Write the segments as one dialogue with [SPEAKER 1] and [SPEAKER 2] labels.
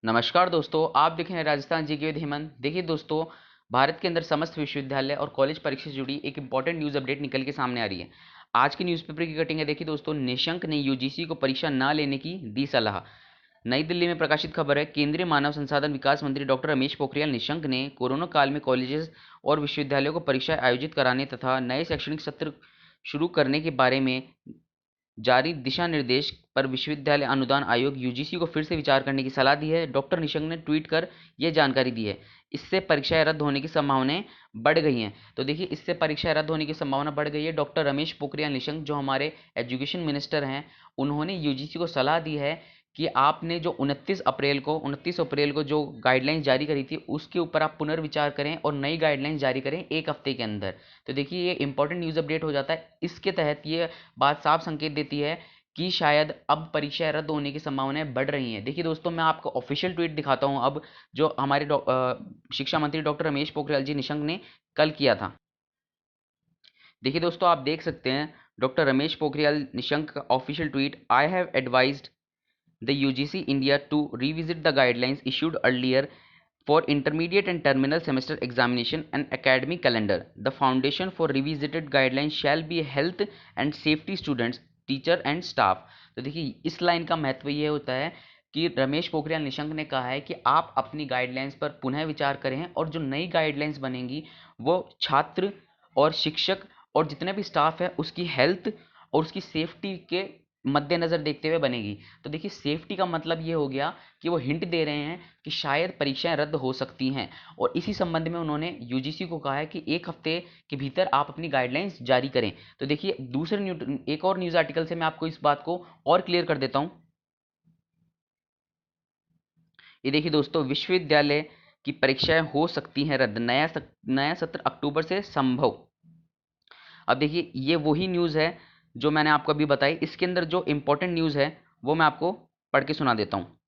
[SPEAKER 1] नमस्कार दोस्तों, आप देख रहे हैं राजस्थान जी के विद हेमंत। देखिए दोस्तों, भारत के अंदर समस्त विश्वविद्यालय और कॉलेज परीक्षा से जुड़ी एक इंपॉर्टेंट न्यूज़ अपडेट निकल के सामने आ रही है। आज की न्यूज़पेपर की कटिंग है। देखिए दोस्तों, निशंक ने यूजीसी को परीक्षा ना लेने की दी सलाह। नई दिल्ली में प्रकाशित खबर है। केंद्रीय मानव संसाधन विकास मंत्री डॉक्टर रमेश पोखरियाल निशंक ने कोरोना काल में कॉलेजेस और विश्वविद्यालयों को परीक्षाएं आयोजित कराने तथा नए शैक्षणिक सत्र शुरू करने के बारे में जारी दिशा निर्देश पर विश्वविद्यालय अनुदान आयोग यूजीसी को फिर से विचार करने की सलाह दी है। डॉक्टर निशंक ने ट्वीट कर यह जानकारी दी है। इससे परीक्षाएं रद्द होने की संभावनाएं बढ़ गई हैं। तो देखिए, इससे परीक्षाएं रद्द होने की संभावना बढ़ गई है। डॉक्टर रमेश पोखरियाल निशंक, जो हमारे एजुकेशन मिनिस्टर हैं, उन्होंने यूजीसी को सलाह दी है कि आपने जो 29 अप्रैल को जो गाइडलाइंस जारी करी थी, उसके ऊपर आप पुनर्विचार करें और नई गाइडलाइंस जारी करें 1 हफ्ते के अंदर। तो देखिए, ये इंपॉर्टेंट न्यूज़ अपडेट हो जाता है। इसके तहत ये बात साफ संकेत देती है कि शायद अब परीक्षाएं रद्द होने की संभावनाएं बढ़ रही हैं। देखिए दोस्तों, मैं आपको ऑफिशियल ट्वीट दिखाता हूं अब, जो हमारे शिक्षा मंत्री डॉक्टर रमेश पोखरियाल जी निशंक ने कल किया था। देखिए दोस्तों, आप देख सकते हैं डॉक्टर रमेश पोखरियाल निशंक का official tweet. I have advised the UGC India to revisit the guidelines issued earlier for intermediate and terminal semester examination and academic calendar. The foundation for revisited guidelines shall be health and safety students, teacher and staff. तो देखिए, इस line का महत्व ये होता है कि रमेश पोखरियाल निशंक ने कहा है कि आप अपनी गाइडलाइंस पर पुनः विचार करें और जो नई गाइडलाइंस बनेंगी वो छात्र और शिक्षक और जितने भी स्टाफ है उसकी हेल्थ और उसकी सेफ्टी के मद्देनजर देखते हुए बनेगी। तो देखिए, सेफ्टी का मतलब ये हो गया कि वो हिंट दे रहे हैं कि शायद परीक्षाएं रद्द हो सकती हैं, और इसी संबंध में उन्होंने यूजीसी को कहा है कि 1 हफ्ते के भीतर आप अपनी गाइडलाइंस जारी करें। तो देखिए, एक और न्यूज़ आर्टिकल से मैं आपको इस बात को और क्लियर कर देता हूँ। ये देखिए दोस्तों, विश्वविद्यालय की परीक्षाएं हो सकती हैं रद्द, नया सत्र अक्टूबर से संभव। अब देखिए, ये वही न्यूज़ है जो मैंने आपको अभी बताई। इसके अंदर जो इंपॉर्टेंट न्यूज़ है वो मैं आपको पढ़ के सुना देता हूँ।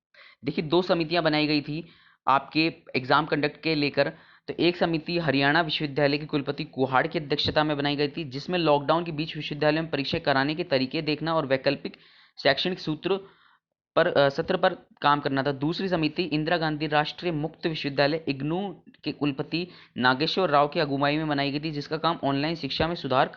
[SPEAKER 1] देखिए, दो समितियां बनाई गई थी आपके एग्जाम कंडक्ट के लेकर। तो एक समिति हरियाणा विश्वविद्यालय के कुलपति कुहाड़ की अध्यक्षता में बनाई गई थी, जिसमें लॉकडाउन के बीच विश्वविद्यालय में परीक्षा कराने के तरीके देखना और वैकल्पिक शैक्षणिक सत्र पर काम करना था। दूसरी समिति इंदिरा गांधी राष्ट्रीय मुक्त विश्वविद्यालय इग्नू के कुलपति नागेश्वर राव की अगुवाई में बनाई गई थी, जिसका काम ऑनलाइन शिक्षा में सुधार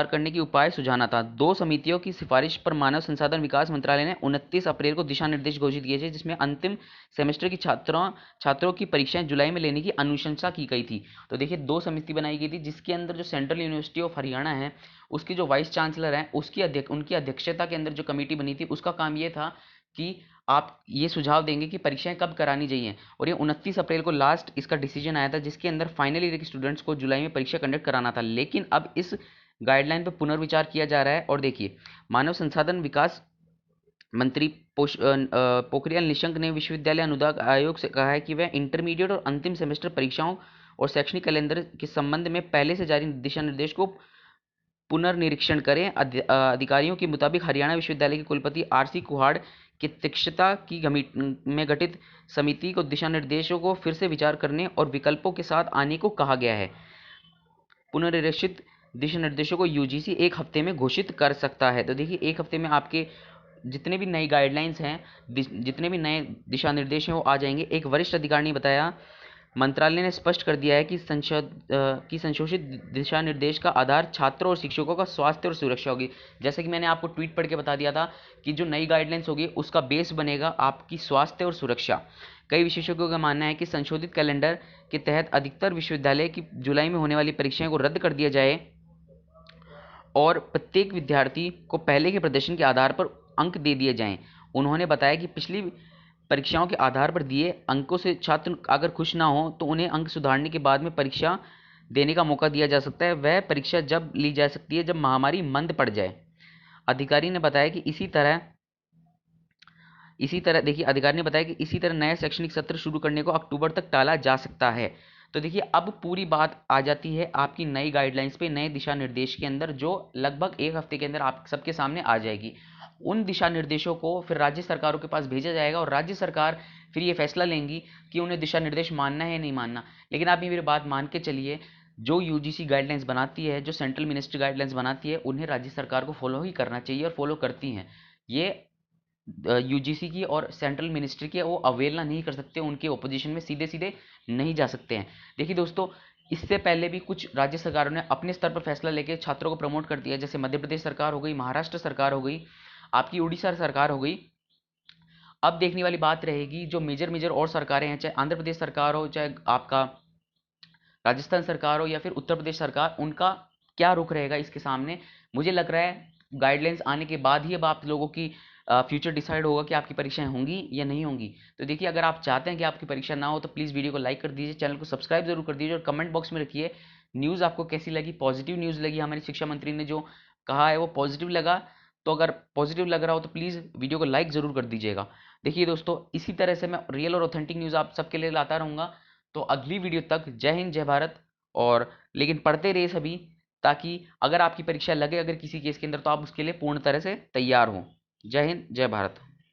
[SPEAKER 1] करने की उपाय सुझाना था। दो समितियों की सिफारिश पर मानव संसाधन विकास मंत्रालय ने 29 अप्रैल को दिशा निर्देश घोषित किए थे, जिसमें अंतिम सेमेस्टर की छात्रों की परीक्षाएं जुलाई में लेने की अनुशंसा की गई थी। तो देखिए, दो समिति बनाई गई थी, जिसके अंदर जो सेंट्रल यूनिवर्सिटी ऑफ हरियाणा है, उसकी जो वाइस चांसलर हैं, उनकी अध्यक्षता के अंदर जो कमेटी बनी थी, उसका काम ये था कि आप ये सुझाव देंगे कि परीक्षाएं कब करानी चाहिए। और ये 29 अप्रैल को लास्ट इसका डिसीजन आया था, जिसके अंदर फाइनल ईयर के स्टूडेंट्स को जुलाई में परीक्षा कंडक्ट कराना था। लेकिन अब इस गाइडलाइन पर पुनर्विचार किया जा रहा है। और देखिए, मानव संसाधन विकास मंत्री पोखरियाल निशंक ने विश्वविद्यालय अनुदान आयोग से कहा है कि वह इंटरमीडिएट और अंतिम सेमेस्टर परीक्षाओं और शैक्षणिक कैलेंडर के संबंध में पहले से जारी दिशा निर्देश को पुनर्निरीक्षण करें। अधिकारियों के मुताबिक हरियाणा विश्वविद्यालय के कुलपति आरसी कुहाड़ की अध्यक्षता में गठित समिति को दिशा निर्देशों को फिर से विचार करने और विकल्पों के साथ आने को कहा गया है। पुनर्निरीक्षित दिशा निर्देशों को यूजीसी 1 हफ्ते में घोषित कर सकता है। तो देखिए, 1 हफ्ते में आपके जितने भी नई गाइडलाइंस हैं, जितने भी नए दिशा निर्देश हैं, वो आ जाएंगे। एक वरिष्ठ अधिकारी ने बताया, मंत्रालय ने स्पष्ट कर दिया है कि संशोधित दिशा निर्देश का आधार छात्रों और शिक्षकों का स्वास्थ्य और सुरक्षा होगी। जैसे कि मैंने आपको ट्वीट पढ़ के बता दिया था कि जो नई गाइडलाइंस होगी उसका बेस बनेगा आपकी स्वास्थ्य और सुरक्षा। कई विशेषज्ञों का मानना है कि संशोधित कैलेंडर के तहत अधिकतर विश्वविद्यालय की जुलाई में होने वाली परीक्षाओं को रद्द कर दिया जाए और प्रत्येक विद्यार्थी को पहले के प्रदर्शन के आधार पर अंक दे दिए जाएं। उन्होंने बताया कि पिछली परीक्षाओं के आधार पर दिए अंकों से छात्र अगर खुश ना हो तो उन्हें अंक सुधारने के बाद में परीक्षा देने का मौका दिया जा सकता है। वह परीक्षा जब ली जा सकती है जब महामारी मंद पड़ जाए। अधिकारी ने बताया कि इसी तरह नया शैक्षणिक सत्र शुरू करने को अक्टूबर तक टाला जा सकता है। तो देखिए, अब पूरी बात आ जाती है आपकी नई गाइडलाइंस पे, नए दिशा निर्देश के अंदर, जो लगभग 1 हफ्ते के अंदर आप सबके सामने आ जाएगी। उन दिशा निर्देशों को फिर राज्य सरकारों के पास भेजा जाएगा और राज्य सरकार फिर ये फैसला लेंगी कि उन्हें दिशा निर्देश मानना है या नहीं मानना। लेकिन आप ये मेरी बात मान के चलिए, जो यूजीसी गाइडलाइंस बनाती है, जो सेंट्रल मिनिस्ट्री गाइडलाइंस बनाती है, उन्हें राज्य सरकार को फॉलो ही करना चाहिए और फॉलो करती हैं। ये यूजीसी की और सेंट्रल मिनिस्ट्री की वो अवहेलना नहीं कर सकते, उनके ओपोजिशन में सीधे सीधे नहीं जा सकते हैं। देखिए दोस्तों, इससे पहले भी कुछ राज्य सरकारों ने अपने स्तर पर फैसला लेके छात्रों को प्रमोट कर दिया, जैसे मध्य प्रदेश सरकार हो गई, महाराष्ट्र सरकार हो गई, आपकी उड़ीसा सरकार हो गई। अब देखने वाली बात रहेगी जो मेजर मेजर और सरकारें हैं, चाहे आंध्र प्रदेश सरकार हो, चाहे आपका राजस्थान सरकार हो या फिर उत्तर प्रदेश सरकार, उनका क्या रुख रहेगा इसके सामने। मुझे लग रहा है गाइडलाइंस आने के बाद ही अब आप लोगों की फ्यूचर डिसाइड होगा कि आपकी परीक्षाएं होंगी या नहीं होंगी। तो देखिए, अगर आप चाहते हैं कि आपकी परीक्षा ना हो तो प्लीज़ वीडियो को लाइक कर दीजिए, चैनल को सब्सक्राइब जरूर कर दीजिए और कमेंट बॉक्स में रखिए न्यूज़ आपको कैसी लगी, पॉजिटिव न्यूज़ लगी, हमारी शिक्षा मंत्री ने जो कहा है वो पॉजिटिव लगा, तो अगर पॉजिटिव लग रहा हो तो प्लीज़ वीडियो को लाइक ज़रूर कर दीजिएगा। देखिए दोस्तों, इसी तरह से मैं रियल और ऑथेंटिक न्यूज़ आप सबके लिए लाता रहूँगा। तो अगली वीडियो तक जय हिंद जय भारत। और लेकिन पढ़ते रहिए सभी, ताकि अगर आपकी परीक्षा लगे अगर किसी केस के अंदर, तो आप उसके लिए पूर्ण तरह से तैयार हों। जय हिंद जय भारत।